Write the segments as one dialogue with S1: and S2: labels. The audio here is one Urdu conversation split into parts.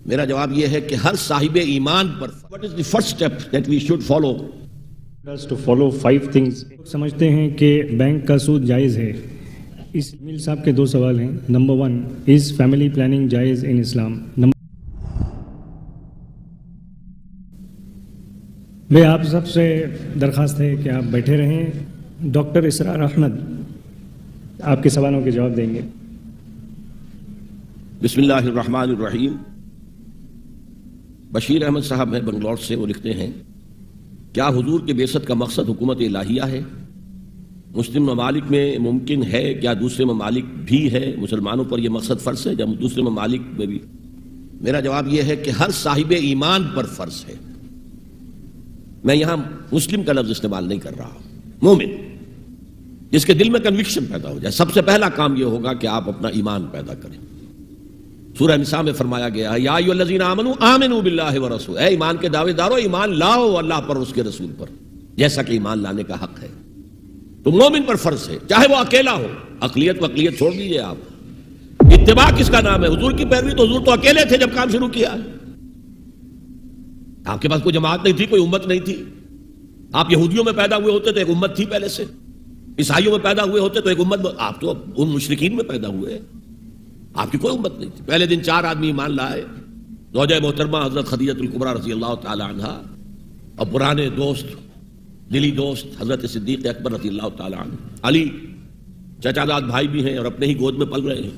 S1: میرا جواب یہ ہے کہ ہر صاحب ایمان پر what is the first step that we should follow?
S2: to follow 5 things. سمجھتے ہیں کہ بینک کا سود جائز ہے. اس میل صاحب کے 2 سوال ہیں. نمبر 1 is family planning جائز in Islam. میں آپ سب سے درخواست ہے کہ آپ بیٹھے رہیں. ڈاکٹر اسرار احمد آپ کے سوالوں کے جواب دیں گے.
S1: بسم اللہ الرحمن الرحیم. بشیر احمد صاحب ہیں بنگلور سے. وہ لکھتے ہیں کیا حضور کے بعثت کا مقصد حکومت الہیہ ہے؟ مسلم ممالک میں ممکن ہے؟ کیا دوسرے ممالک بھی ہے؟ مسلمانوں پر یہ مقصد فرض ہے جب دوسرے ممالک میں بھی؟ میرا جواب یہ ہے کہ ہر صاحب ایمان پر فرض ہے. میں یہاں مسلم کا لفظ استعمال نہیں کر رہا. مومن جس کے دل میں کنوکشن پیدا ہو جائے. سب سے پہلا کام یہ ہوگا کہ آپ اپنا ایمان پیدا کریں. سورہ نساء میں فرمایا گیا ہے یا ایھا الذین آمنوا آمنوا باللہ ورسولہ. اے ایمان کے دعوے دارو ایمان لاؤ اللہ پر اس کے رسول پر جیسا کہ ایمان لانے کا حق ہے. تو مومن پر فرض ہے چاہے وہ اکیلا ہو. اقلیت وقلیت چھوڑ دیجئے. آپ اتباع کس کا نام ہے؟ حضور کی پیروی. تو حضور تو اکیلے تھے جب کام شروع کیا. آپ کے پاس کوئی جماعت نہیں تھی, کوئی امت نہیں تھی. آپ یہودیوں میں پیدا ہوئے ہوتے تو ایک امت تھی پہلے سے. عیسائیوں میں پیدا ہوئے ہوتے تو ایک امت. آپ تو ان مشرکین میں پیدا ہوئے. آپ کی کوئی امت نہیں تھی. پہلے دن 4 آدمی ایمان لائے. زوجہ محترمہ حضرت خدیجہ الکبریٰ رضی اللہ تعالی عنہا اور پرانے دوست دلی دوست حضرت صدیق اکبر رضی اللہ تعالی عنہ. علی چچا داد بھائی بھی ہیں اور اپنے ہی گود میں پل رہے ہیں.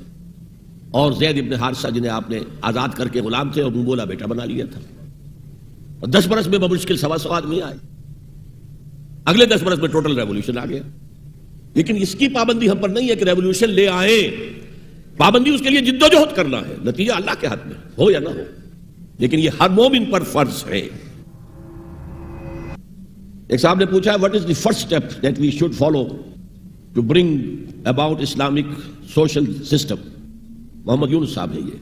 S1: اور زید ابن حارثہ جنہیں آپ نے آزاد کر کے غلام تھے اور منہ بولا بیٹا بنا لیا تھا. اور 10 برس میں بمشکل 125 آدمی آئے. اگلے 10 برس میں ٹوٹل ریولوشن آ گیا. لیکن اس کی پابندی ہم پر نہیں ہے کہ ریولوشن لے آئیں. پابندی اس کے لیے جد و جہد کرنا ہے. نتیجہ اللہ کے ہاتھ میں ہو یا نہ ہو. لیکن یہ ہر مومن پر فرض ہے. ایک صاحب نے پوچھا what is the first step that we should follow to bring about Islamic social system. محمد یونس صاحب ہے یہ.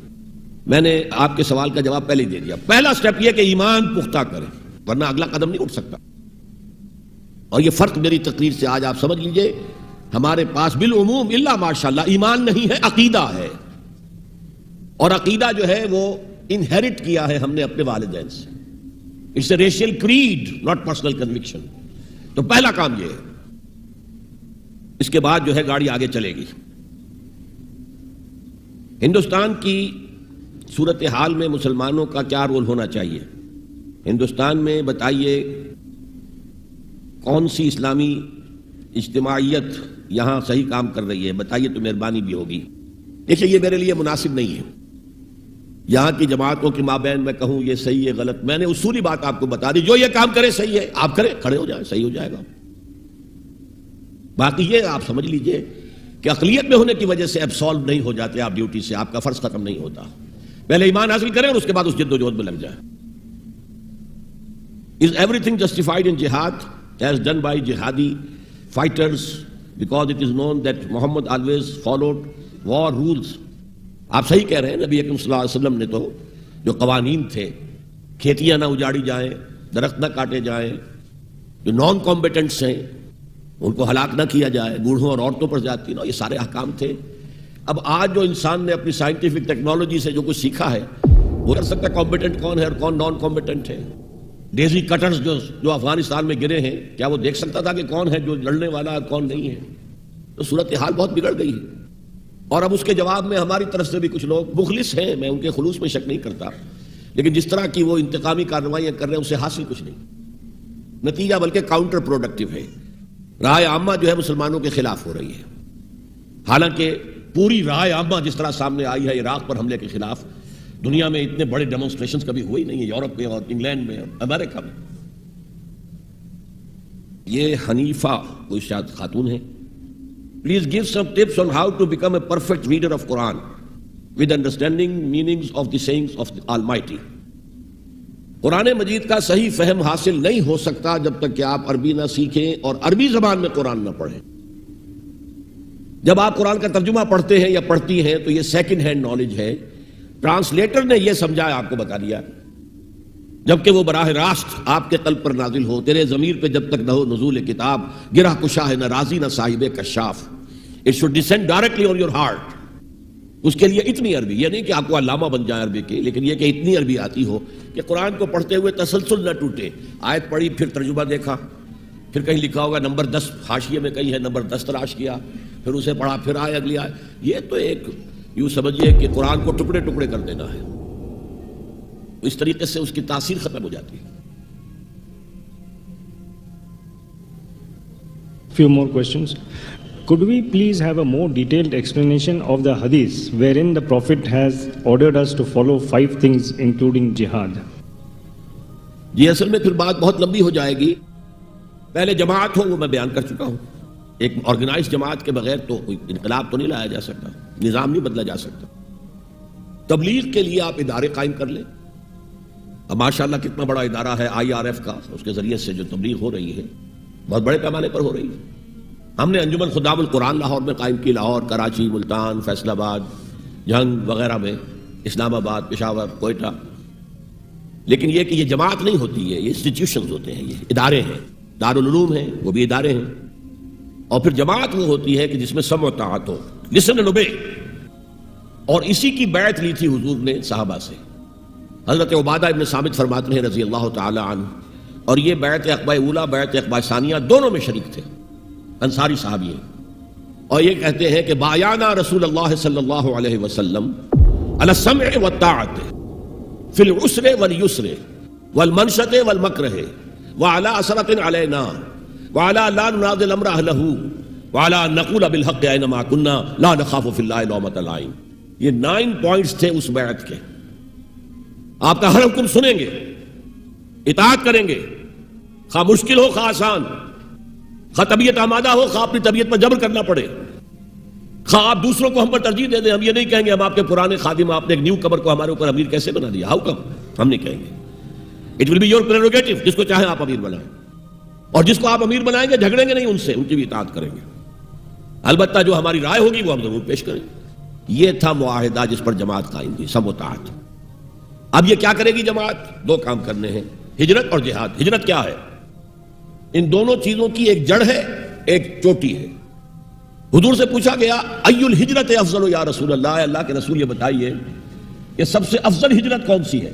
S1: میں نے آپ کے سوال کا جواب پہلے ہی دے دیا. پہلا سٹیپ یہ کہ ایمان پختہ کریں ورنہ اگلا قدم نہیں اٹھ سکتا. اور یہ فرق میری تقریر سے آج آپ سمجھ لیجئے. ہمارے پاس بالعموم الا ماشاءاللہ ایمان نہیں ہے, عقیدہ ہے. اور عقیدہ جو ہے وہ انہیرٹ کیا ہے ہم نے اپنے والدین سے. It's a racial creed not personal conviction. تو پہلا کام یہ ہے. اس کے بعد جو ہے گاڑی آگے چلے گی. ہندوستان کی صورتحال میں مسلمانوں کا کیا رول ہونا چاہیے؟ ہندوستان میں بتائیے کون سی اسلامی اجتماعیت یہاں صحیح کام کر رہی ہے؟ بتائیے تو مہربانی بھی ہوگی. دیکھیے یہ میرے لیے مناسب نہیں ہے یہاں کی جماعتوں کے مابین میں کہوں یہ صحیح ہے غلط. میں نے اصولی بات آپ کو بتا دی. جو یہ کام کرے صحیح ہے آپ کریں, کھڑے ہو جائیں, صحیح ہو جائے گا. باقی یہ آپ سمجھ لیجئے کہ اقلیت میں ہونے کی وجہ سے ابسالو نہیں ہو جاتے آپ ڈیوٹی سے. آپ کا فرض ختم نہیں ہوتا. پہلے ایمان حاصل کریں اور اس کے بعد اس جد و جہد میں لگ جائیں. Is everything justified in jihad as done by jihadi fighters because it is known that Muhammad always followed war rules. آپ صحیح کہہ رہے ہیں. نبی اکرم صلی اللہ علیہ وسلم نے تو جو قوانین تھے, کھیتیاں نہ اجاڑی جائیں, درخت نہ کاٹے جائیں, جو نان کمبیٹنٹس ہیں ان کو ہلاک نہ کیا جائے, بوڑھوں اور عورتوں پر زیادتی نہ, یہ سارے احکام تھے. اب آج جو انسان نے اپنی سائنٹیفک ٹیکنالوجی سے جو کچھ سیکھا ہے وہ کر سکتا ہے کمپیٹنٹ کون ہے اور کون نان کمپیٹنٹ ہے. ڈیزی کٹرز جو افغانستان میں گرے ہیں, کیا وہ دیکھ سکتا تھا کہ کون ہے جو لڑنے والا اور کون نہیں ہے؟ تو صورتحال بہت بگڑ گئی ہے. اور اب اس کے جواب میں ہماری طرف سے بھی کچھ لوگ مخلص ہیں, میں ان کے خلوص میں شک نہیں کرتا, لیکن جس طرح کی وہ انتقامی کارروائیاں کر رہے ہیں اسے حاصل کچھ نہیں. نتیجہ بلکہ کاؤنٹر پروڈکٹیو ہے. رائے عامہ جو ہے مسلمانوں کے خلاف ہو رہی ہے. حالانکہ پوری رائے عامہ جس طرح سامنے آئی ہے عراق پر حملے کے خلاف, دنیا میں اتنے بڑے ڈیمونسٹریشنز کبھی ہوئے ہی نہیں ہیں, یورپ میں اور انگلینڈ میں اور امریکہ میں. یہ حنیفہ کوئی شاید خاتون ہے. Please give some tips on how to become a perfect reader of Quran with understanding meanings of the sayings of the almighty. Quran Majeed کا صحیح فہم حاصل نہیں ہو سکتا جب تک کہ آپ عربی نہ سیکھیں اور عربی زبان میں قرآن نہ پڑھیں. جب آپ قرآن کا ترجمہ پڑھتے ہیں یا پڑھتی ہیں تو یہ سیکنڈ ہینڈ نالج ہے. ٹرانسلیٹر نے یہ سمجھایا, آپ کو بتا دیا, جبکہ وہ براہ راست آپ کے قلب پر نازل ہو. تیرے ضمیر پہ جب تک نہ ہو نزول کتاب, گرہ کشا ہے نہ رازی نہ صاحب کشاف. It should descend directly on your heart. اس کے لیے اتنی عربی، یہ نہیں کہ آپ کو علامہ بن جائے عربی کی، لیکن یہ کہ اتنی عربی آتی ہو کہ قرآن کو پڑھتے ہوئے تسلسل نہ ٹوٹے. آیت پڑھی، پھر ترجمہ دیکھا، پھر کہیں لکھا ہوگا نمبر 10 حاشیے میں کہیں ہے، نمبر 10 تلاش کیا، پھر اسے پڑھا، پھر آئے اگلی آئے. یہ تو ایک یوں سمجھیے کہ قرآن کو ٹکڑے ٹکڑے کر دینا ہے. اس طریقے سے اس کی تاثیر ختم ہو جاتی ہے.
S2: Few more questions. Could we please have a more detailed explanation of the hadith wherein the Prophet has ordered us to follow 5 things including jihad?
S1: جی اصل میں پھر بات بہت لمبی ہو جائے گی. پہلے جماعت ہو وہ میں بیان کر چکا ہوں. ایک آرگنائز جماعت کے بغیر تو کوئی انقلاب تو نہیں لایا جا سکتا، نظام نہیں بدلا جا سکتا. تبلیغ کے لیے آپ ادارے قائم کر لیں. اب ماشاءاللہ کتنا بڑا ادارہ ہے IRF کا، اس کے ذریعے سے جو تبلیغ ہو رہی ہے بہت بڑے پیمانے پر ہو رہی ہے. ہم نے انجمن خدام القرآن لاہور میں قائم کی، لاہور، کراچی، ملتان، فیصل آباد، جھنگ وغیرہ میں، اسلام آباد، پشاور، کوئٹہ. لیکن یہ کہ یہ جماعت نہیں ہوتی ہے، یہ انسٹیٹیوشنز ہوتے ہیں، یہ ادارے ہیں. دارالعلوم ہیں، وہ بھی ادارے ہیں. اور پھر جماعت وہ ہوتی ہے کہ جس میں سمع و طاعت ہو، لسن اینڈ اوبے. اور اسی کی بیعت لی تھی حضور نے صحابہ سے. حضرت عبادہ ابن صامت فرماتے ہیں رضی اللہ تعالی عنہ، اور یہ بیعت عقبہ اولیٰ، بیعت عقبہ ثانیہ دونوں میں شریک تھے، انصاری صحابی ہیں. اور یہ کہتے ہیں کہ بایعنا رسول اللہ صلی اللہ علیہ وسلم علی السمع والطاعت فی العسر والیسر والمنشط والمکرہ وعلی اثرۃ علینا وعلی لا ننازل امر اہلہ وعلی ان نقول بالحق اینما کنا لا نخاف فی اللہ لومۃ لائم. یہ 9 پوائنٹس تھے اس بیعت کے. آپ کا ہر حکم سنیں گے، اطاعت کریں گے، خواہ مشکل ہو خواہ آسان، خواہ طبیعت آمادہ ہو خواہ اپنی طبیعت پر جبر کرنا پڑے، خواہ آپ دوسروں کو ہم پر ترجیح دے دیں. ہم یہ نہیں کہیں گے ہم آپ کے پرانے خادم، آپ نے ایک نیو کمر کو ہمارے اوپر امیر کیسے بنا دیا، ہاؤ کم. ہم نہیں کہیں گے. It will be your prerogative, جس کو چاہیں آپ امیر بنائیں، اور جس کو آپ امیر بنائیں گے جھگڑیں گے نہیں ان سے، ان کی بھی اطاعت کریں گے. البتہ جو ہماری رائے ہوگی وہ ہم ضرور پیش کریں. یہ تھا معاہدہ جس پر جماعت قائم تھی، سمع و طاعت. اب یہ کیا کرے گی جماعت؟ 2 کام کرنے ہیں، ہجرت اور جہاد. ہجرت کیا ہے؟ ان دونوں چیزوں کی ایک جڑ ہے، ایک چوٹی ہے. حضور سے پوچھا گیا ای الہجرت افضل یا رسول اللہ، اللہ کے رسول یہ بتائیے کہ سب سے افضل ہجرت کون سی ہے؟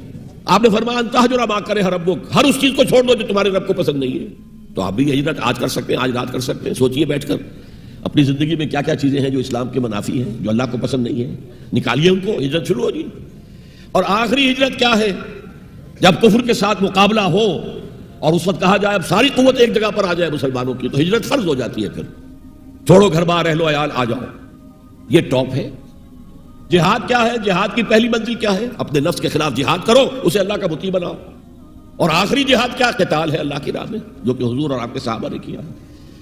S1: آپ نے فرمایا ان تہجر ما کرہ ربک، ہر اس چیز کو چھوڑ دو جو تمہارے رب کو پسند نہیں ہے. تو آپ بھی یہ ہجرت آج کر سکتے ہیں، آج رات کر سکتے ہیں. سوچئے بیٹھ کر اپنی زندگی میں کیا کیا چیزیں ہیں جو اسلام کے منافی ہیں، جو اللہ کو پسند نہیں ہے، نکالیے ان کو. ہجرت شروع ہو جی. اور آخری ہجرت کیا ہے؟ جب کفر کے ساتھ مقابلہ ہو اور اس وقت کہا جائے اب ساری قوت ایک جگہ پر آ جائے مسلمانوں کی، تو ہجرت فرض ہو جاتی ہے. پھر چھوڑو گھر بار، اہل و عیال، آ جاؤ. یہ ٹاپ ہے. جہاد کیا ہے؟ جہاد کی پہلی منزل کیا ہے؟ اپنے نفس کے خلاف جہاد کرو، اسے اللہ کا مطیع بناؤ. اور آخری جہاد کیا؟ قتال ہے اللہ کی راہ میں، جو کہ حضور اور آپ کے صحابہ نے کیا.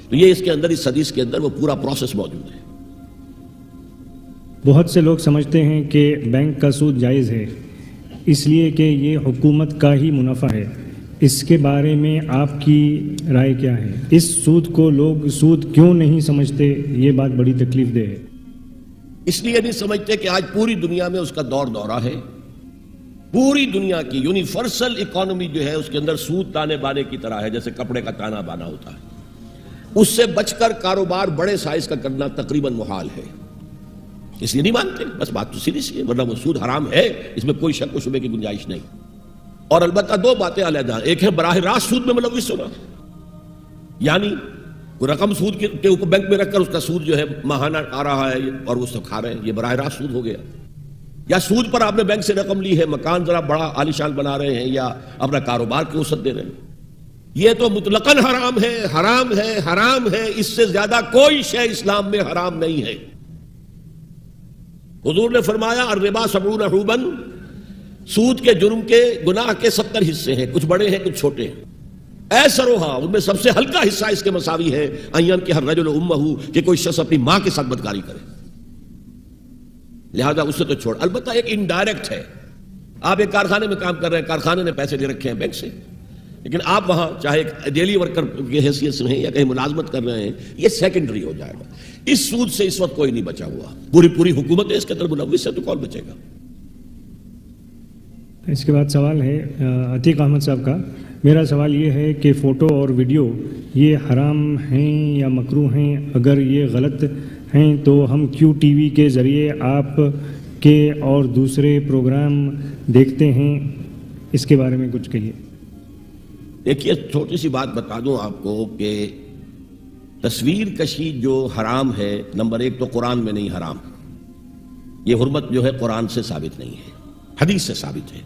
S1: تو یہ اس کے اندر، اس حدیث کے اندر وہ پورا پروسیس موجود ہے.
S2: بہت سے لوگ سمجھتے ہیں کہ بینک کا سود جائز ہے اس لیے کہ یہ حکومت کا ہی منافع ہے. اس کے بارے میں آپ کی رائے کیا ہے؟ اس سود کو لوگ سود کیوں نہیں سمجھتے؟ یہ بات بڑی تکلیف دہ ہے.
S1: اس لیے نہیں سمجھتے کہ آج پوری دنیا میں اس کا دور دورہ ہے. پوری دنیا کی یونیورسل اکانومی جو ہے اس کے اندر سود تانے بانے کی طرح ہے، جیسے کپڑے کا تانا بانا ہوتا ہے. اس سے بچ کر کاروبار بڑے سائز کا کرنا تقریباً محال ہے. اس لیے نہیں مانتے، بس بات تو سیدھی سی ہے. ورنہ وہ سود حرام ہے، اس میں کوئی شک و شبے کی گنجائش نہیں. اور البتہ 2 باتیں علیحدہ. ایک ہے براہ راست سود میں ملوث ہونا، یعنی رقم سود کے اوپر بینک میں رکھ کر اس کا سود جو ہے ماہانہ آ رہا ہے اور وہ سب کھا رہے ہیں، یہ براہ راست سود ہو گیا. یا سود پر آپ نے بینک سے رقم لی ہے، مکان ذرا بڑا عالیشان بنا رہے ہیں یا اپنا کاروبار کی وسعت دے رہے ہیں. یہ تو مطلقاً حرام ہے، حرام ہے، حرام ہے. اس سے زیادہ کوئی شے اسلام میں حرام نہیں ہے. حضور نے فرمایا الربا 70 حوبا، سود کے جرم کے گناہ کے 70 حصے ہیں، کچھ بڑے ہیں کچھ چھوٹے ہیں. ایسرھا، ان میں سب سے ہلکا حصہ اس کے مساوی ہے ان کہ ہر رجل امہ، کہ کوئی شخص اپنی ماں کے ساتھ بدکاری کرے. لہذا اس سے تو چھوڑ. البتہ ایک انڈائریکٹ ہے. آپ ایک کارخانے میں کام کر رہے ہیں، کارخانے نے پیسے دے رکھے ہیں بینک سے، لیکن آپ وہاں چاہے ایک ڈیلی ورکر کی حیثیت سے ہیں یا کہیں ملازمت کر رہے ہیں، یہ سیکنڈری ہو جائے گا. اس سود سے اس وقت کوئی نہیں بچا ہوا. پوری حکومت اس کے اندر ملوث ہے، تو کون بچے گا؟
S2: اس کے بعد سوال ہے عتیق احمد صاحب کا. میرا سوال یہ ہے کہ فوٹو اور ویڈیو یہ حرام ہیں یا مکروہ ہیں؟ اگر یہ غلط ہیں تو ہم کیو ٹی وی کے ذریعے آپ کے اور دوسرے پروگرام دیکھتے ہیں، اس کے بارے میں کچھ کہیے۔
S1: دیکھیے، چھوٹی سی بات بتا دوں آپ کو کہ تصویر کشی جو حرام ہے، نمبر ایک تو قرآن میں نہیں حرام، یہ حرمت جو ہے قرآن سے ثابت نہیں ہے، حدیث سے ثابت ہے۔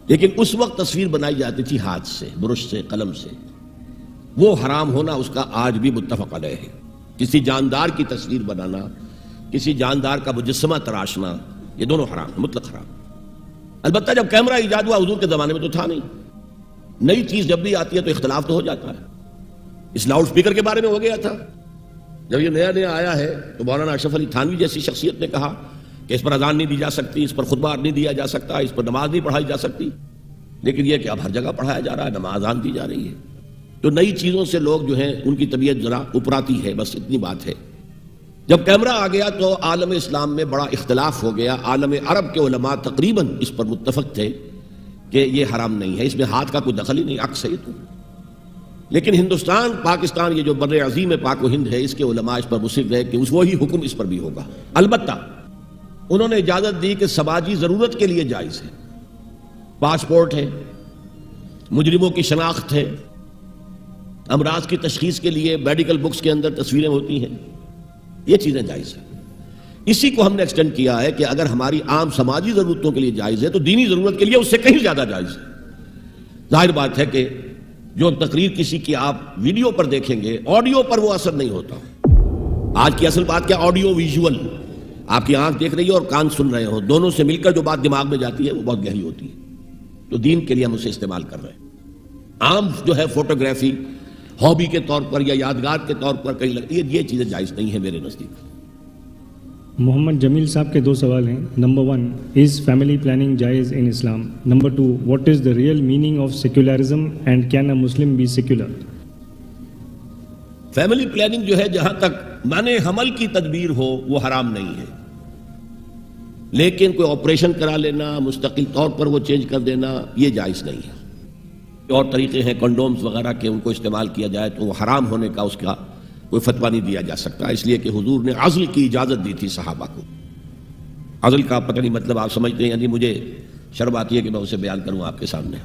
S1: لیکن اس وقت تصویر بنائی جاتی تھی ہاتھ سے، برش سے، قلم سے، وہ حرام ہونا اس کا آج بھی متفق علیہ ہے۔ کسی جاندار کی تصویر بنانا، کسی جاندار کا مجسمہ تراشنا، یہ دونوں حرام ہیں، مطلق حرام۔ البتہ جب کیمرہ ایجاد ہوا، حضور کے زمانے میں تو تھا نہیں، نئی چیز جب بھی آتی ہے تو اختلاف تو ہو جاتا ہے۔ اس لاؤڈ سپیکر کے بارے میں ہو گیا تھا، جب یہ نیا نیا آیا ہے تو مولانا اشرف علی تھانوی جیسی شخصیت نے کہا کہ اس پر اذان نہیں دی جا سکتی، اس پر خطبہ نہیں دیا جا سکتا، اس پر نماز نہیں پڑھائی جا سکتی، لیکن یہ کہ اب ہر جگہ پڑھایا جا رہا ہے، نماز اذان دی جا رہی ہے۔ تو نئی چیزوں سے لوگ جو ہیں ان کی طبیعت ذرا اپراتی ہے، بس اتنی بات ہے۔ جب کیمرہ آ گیا تو عالم اسلام میں بڑا اختلاف ہو گیا، عالم عرب کے علماء تقریباً اس پر متفق تھے کہ یہ حرام نہیں ہے، اس میں ہاتھ کا کوئی دخل ہی نہیں، عکس ہے یہ تو۔ لیکن ہندوستان، پاکستان، یہ جو بر عظیم پاک و ہند ہے، اس کے علماء اس پر مصر رہے کہ وہی حکم اس پر بھی ہوگا۔ البتہ انہوں نے اجازت دی کہ سماجی ضرورت کے لیے جائز ہے، پاسپورٹ ہے، مجرموں کی شناخت ہے، امراض کی تشخیص کے لیے میڈیکل بکس کے اندر تصویریں ہوتی ہیں، یہ چیزیں جائز ہیں۔ اسی کو ہم نے ایکسٹینڈ کیا ہے کہ اگر ہماری عام سماجی ضرورتوں کے لیے جائز ہے تو دینی ضرورت کے لیے اس سے کہیں زیادہ جائز ہے۔ ظاہر بات ہے کہ جو تقریر کسی کی آپ ویڈیو پر دیکھیں گے، آڈیو پر وہ اثر نہیں ہوتا۔ آج کی اصل بات کیا، آڈیو ویژول، آپ کی آنکھ دیکھ رہی ہے اور کان سن رہے ہو، دونوں سے مل کر جو بات دماغ میں جاتی ہے وہ بہت گہری ہوتی ہے۔ تو دین کے لیے ہم اسے استعمال کر رہے ہیں۔ عام جو ہے فوٹوگرافی ہابی کے طور پر یا یادگار کے طور پر کہیں لگتی ہے، یہ چیزیں جائز نہیں ہیں میرے نزدیک۔
S2: محمد جمیل صاحب کے 2 سوال ہیں۔ نمبر 1، از فیملی پلاننگ جائز in Islam? Number 2، what is the real meaning of secularism and can a Muslim be secular?
S1: Family planning جو ہے، جہاں تک منع حمل کی تدبیر ہو وہ حرام نہیں ہے، لیکن کوئی آپریشن کرا لینا، مستقل طور پر وہ چینج کر دینا، یہ جائز نہیں ہے۔ اور طریقے ہیں کنڈومز وغیرہ کے، ان کو استعمال کیا جائے تو وہ حرام ہونے کا اس کا کوئی فتویٰ نہیں دیا جا سکتا، اس لیے کہ حضور نے عزل کی اجازت دی تھی صحابہ کو۔ عزل کا پتہ نہیں مطلب آپ سمجھتے ہیں، یعنی مجھے شرم آتی ہے کہ میں اسے بیان کروں آپ کے سامنے،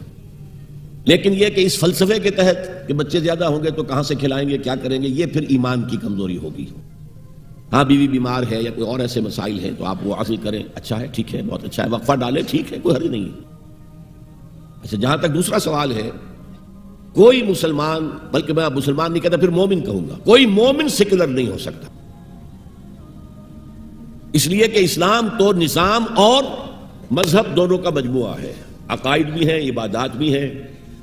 S1: لیکن یہ کہ اس فلسفے کے تحت کہ بچے زیادہ ہوں گے تو کہاں سے کھلائیں گے، کیا کریں گے، یہ پھر ایمان کی کمزوری ہوگی۔ ہاں، بیوی بیمار ہے یا کوئی اور ایسے مسائل ہیں تو آپ وہ عزل کریں، اچھا ہے، ٹھیک ہے، بہت اچھا ہے، وقفہ ڈالیں، ٹھیک ہے، کوئی حرج نہیں ہے۔ اچھا، جہاں تک دوسرا سوال ہے، کوئی مسلمان، بلکہ میں مسلمان نہیں کہتا، پھر مومن کہوں گا، کوئی مومن سیکولر نہیں ہو سکتا، اس لیے کہ اسلام تو نظام اور مذہب دونوں کا مجموعہ ہے، عقائد بھی ہیں، عبادات بھی ہیں،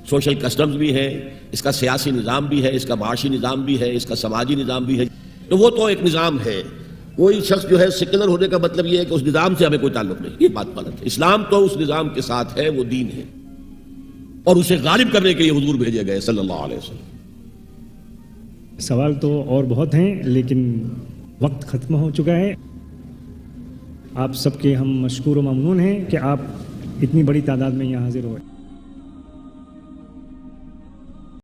S1: سوشل کسٹمز بھی ہیں، اس کا سیاسی نظام بھی ہے، اس کا معاشی نظام بھی ہے، اس کا سماجی نظام بھی ہے، تو وہ تو ایک نظام ہے۔ کوئی شخص جو ہے سیکولر ہونے کا مطلب یہ ہے کہ اس نظام سے ہمیں کوئی تعلق نہیں، یہ بات غلط ہے۔ اسلام تو اس نظام کے ساتھ ہے، وہ دین ہے، اور اسے غالب کرنے کے لیے حضور بھیجے گئے صلی اللہ علیہ وسلم۔
S2: سوال تو اور بہت ہیں لیکن وقت ختم ہو چکا ہے۔ آپ سب کے ہم مشکور و ممنون ہیں کہ آپ اتنی بڑی تعداد میں یہاں حاضر ہوئے۔